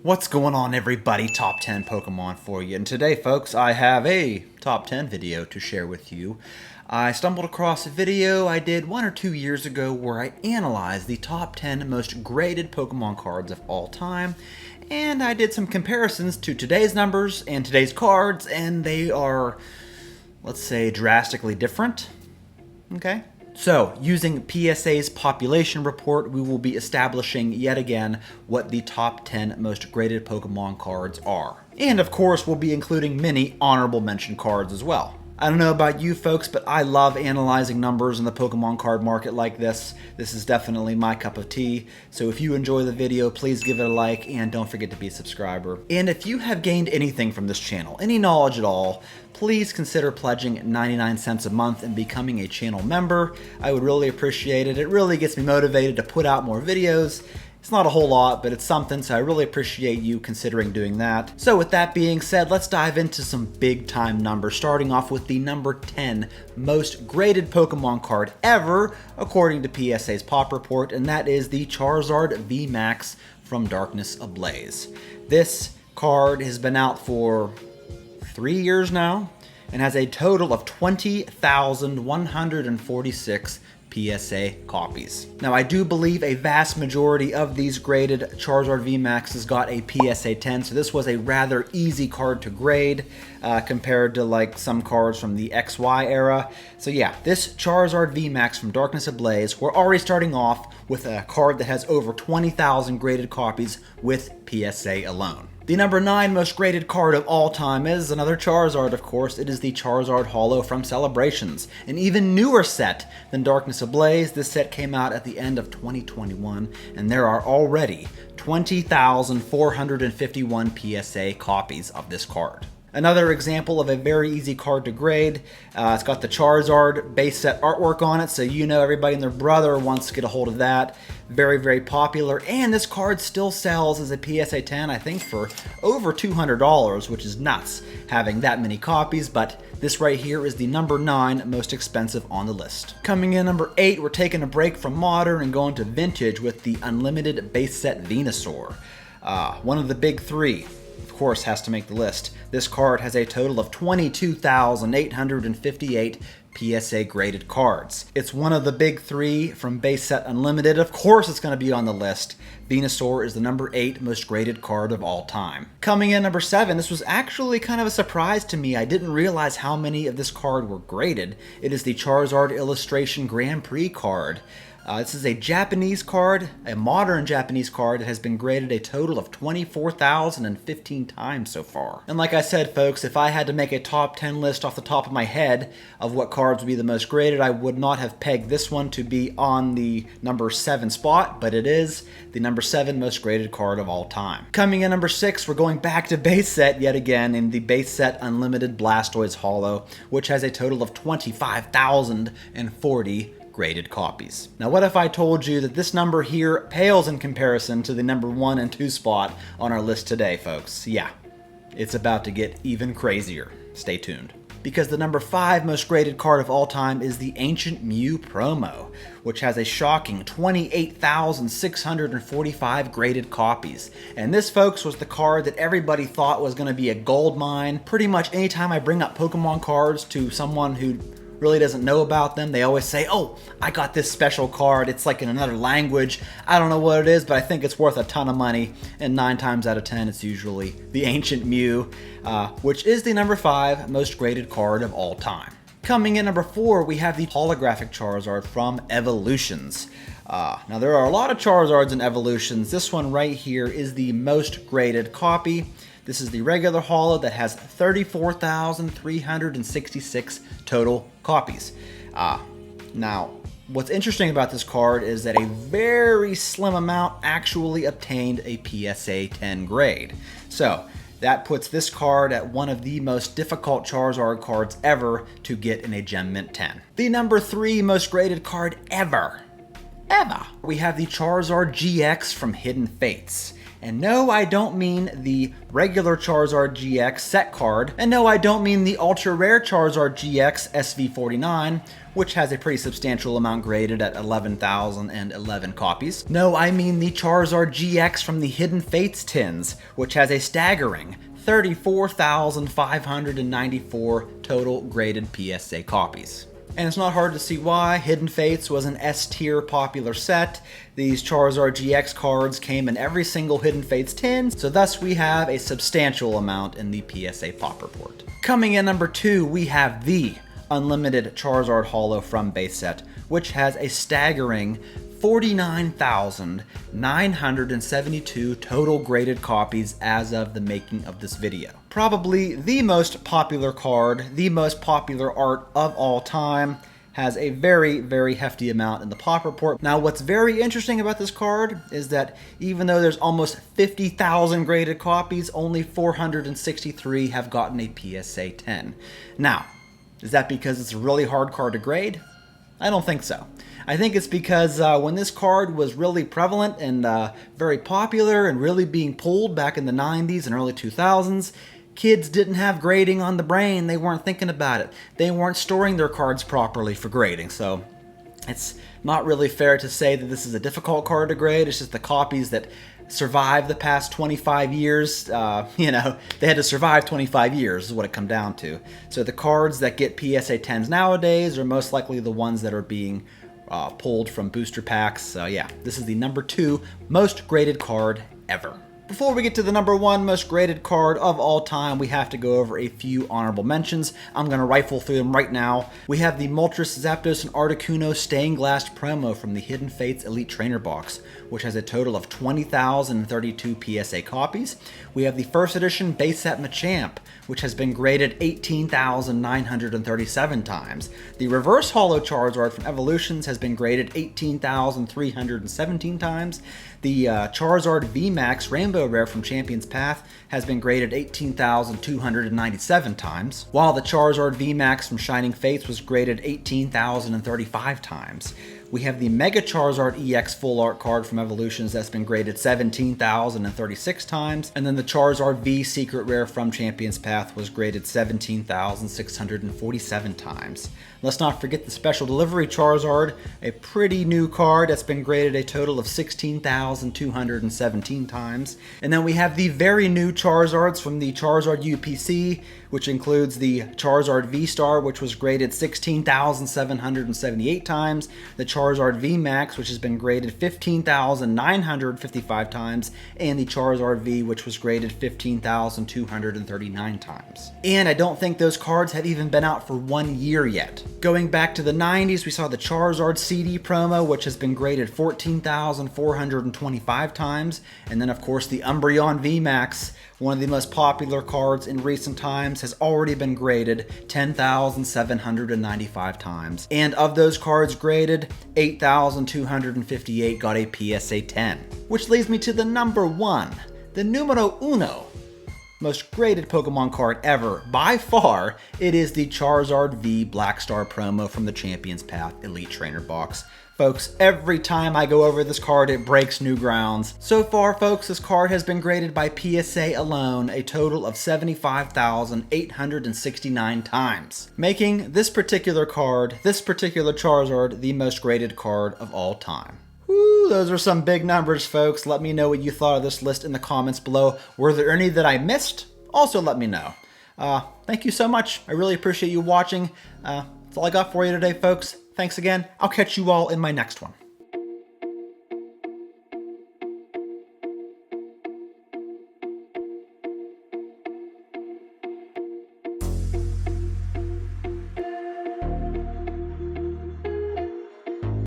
What's going on, everybody? Top 10 Pokemon for you. And today, folks, I have a top 10 video to share with you. I stumbled across a video I did 1 or 2 years ago where I analyzed the top 10 most graded Pokemon cards of all time. And I did some comparisons to today's numbers and today's cards, and they are, let's say, drastically different. Okay? So, using PSA's population report, we will be establishing yet again what the top 10 most graded Pokemon cards are. And of course, we'll be including many honorable mention cards as well. I don't know about you folks, but I love analyzing numbers in the Pokemon card market like this. This is definitely my cup of tea. So if you enjoy the video, please give it a like and don't forget to be a subscriber. And if you have gained anything from this channel, any knowledge at all, please consider pledging 99 cents a month and becoming a channel member. I would really appreciate it. It really gets me motivated to put out more videos. It's not a whole lot, but it's something, so I really appreciate you considering doing that. So with that being said, let's dive into some big time numbers, starting off with the number 10 most graded Pokemon card ever, according to PSA's Pop Report, and that is the Charizard VMAX from Darkness Ablaze. This card has been out for 3 years now, and has a total of 20,146 PSA copies. Now, I do believe a vast majority of these graded Charizard VMAXs got a PSA 10, so this was a rather easy card to grade compared to like some cards from the XY era. So yeah, this Charizard VMAX from Darkness Ablaze, we're already starting off with a card that has over 20,000 graded copies with PSA alone. The number 9 most graded card of all time is another Charizard, of course. It is the Charizard Holo from Celebrations, an even newer set than Darkness Ablaze. This set came out at the end of 2021, and there are already 20,451 PSA copies of this card. Another example of a very easy card to grade. It's got the Charizard base set artwork on it, so you know everybody and their brother wants to get a hold of that. Very, very popular, and this card still sells as a PSA 10, I think, for over $200, which is nuts, having that many copies, but this right here is the number 9 most expensive on the list. Coming in number 8, we're taking a break from Modern and going to Vintage with the Unlimited base set Venusaur. One of the big three, of course, has to make the list. This card has a total of 22,858 PSA graded cards. It's one of the big three from base set Unlimited. Of course it's going to be on the list. Venusaur is the number 8 most graded card of all time. Coming in number 7, this was actually kind of a surprise to me. I didn't realize how many of this card were graded. It is the Charizard Illustration Grand Prix card. This is a Japanese card, a modern Japanese card that has been graded a total of 24,015 times so far. And like I said, folks, if I had to make a top 10 list off the top of my head of what cards would be the most graded, I would not have pegged this one to be on the number 7 spot, but it is the number 7 most graded card of all time. Coming in number 6, we're going back to base set yet again in the base set Unlimited Blastoise Holo, which has a total of 25,040 graded copies. Now, what if I told you that this number here pales in comparison to the number 1 and 2 spot on our list today, folks? Yeah, it's about to get even crazier. Stay tuned. Because the number 5 most graded card of all time is the Ancient Mew promo, which has a shocking 28,645 graded copies. And this, folks, was the card that everybody thought was going to be a gold mine. Pretty much anytime I bring up Pokemon cards to someone who really doesn't know about them, they always say, oh, I got this special card. It's like in another language. I don't know what it is, but I think it's worth a ton of money. And 9 times out of 10, it's usually the Ancient Mew, which is the number 5 most graded card of all time. Coming in number 4, we have the holographic Charizard from Evolutions. Now, there are a lot of Charizards in Evolutions. This one right here is the most graded copy. This is the regular holo that has 34,366 total copies. Now, what's interesting about this card is that a very slim amount actually obtained a PSA 10 grade. So that puts this card at one of the most difficult Charizard cards ever to get in a Gem Mint 10. The number 3 most graded card ever. We have the Charizard GX from Hidden Fates. And no, I don't mean the regular Charizard GX set card. And no, I don't mean the ultra rare Charizard GX SV49, which has a pretty substantial amount graded at 11,011 copies. No, I mean the Charizard GX from the Hidden Fates tins, which has a staggering 34,594 total graded PSA copies. And it's not hard to see why. Hidden Fates was an S-tier popular set. These Charizard GX cards came in every single Hidden Fates tin, so thus we have a substantial amount in the PSA Pop Report. Coming in number 2, we have the Unlimited Charizard Holo from base set, which has a staggering 49,972 total graded copies as of the making of this video. Probably the most popular card, the most popular art of all time, has a very, very hefty amount in the Pop Report. Now, what's very interesting about this card is that even though there's almost 50,000 graded copies, only 463 have gotten a PSA 10. Now, is that because it's a really hard card to grade? I don't think so. I think it's because when this card was really prevalent and very popular and really being pulled back in the 90s and early 2000s, kids didn't have grading on the brain. They weren't thinking about it. They weren't storing their cards properly for grading. So it's not really fair to say that this is a difficult card to grade. It's just the copies that survived the past 25 years, they had to survive 25 years is what it comes down to. So the cards that get PSA 10s nowadays are most likely the ones that are being pulled from booster packs. So yeah, this is the number 2 most graded card ever. Before we get to the number 1 most graded card of all time, we have to go over a few honorable mentions. I'm going to rifle through them right now. We have the Moltres, Zapdos, and Articuno Stained Glass promo from the Hidden Fates Elite Trainer Box, which has a total of 20,032 PSA copies. We have the first edition base set Machamp, which has been graded 18,937 times. The reverse holo Charizard from Evolutions has been graded 18,317 times. The Charizard VMAX Rainbow Rare from Champion's Path has been graded 18,297 times, while the Charizard VMAX from Shining Fates was graded 18,035 times. We have the Mega Charizard EX Full Art card from Evolutions that's been graded 17,036 times, and then the Charizard V Secret Rare from Champion's Path was graded 17,647 times. Let's not forget the Special Delivery Charizard, a pretty new card that's been graded a total of 16,217 times. And then we have the very new Charizards from the Charizard UPC, which includes the Charizard V-Star, which was graded 16,778 times, the Charizard VMAX, which has been graded 15,955 times, and the Charizard V, which was graded 15,239 times. And I don't think those cards have even been out for 1 year yet. Going back to the 90s, we saw the Charizard CD promo, which has been graded 14,425 times, and then of course the Umbreon VMAX, one of the most popular cards in recent times, has already been graded 10,795 times. And of those cards graded, 8,258 got a PSA 10. Which leads me to the number 1, the numero uno most graded Pokemon card ever. By far, it is the Charizard V Black Star promo from the Champion's Path Elite Trainer Box. Folks, every time I go over this card, it breaks new grounds. So far, folks, this card has been graded by PSA alone a total of 75,869 times, making this particular card, this particular Charizard, the most graded card of all time. Woo, those are some big numbers, folks. Let me know what you thought of this list in the comments below. Were there any that I missed? Also let me know. Thank you so much. I really appreciate you watching. That's all I got for you today, folks. Thanks again. I'll catch you all in my next one.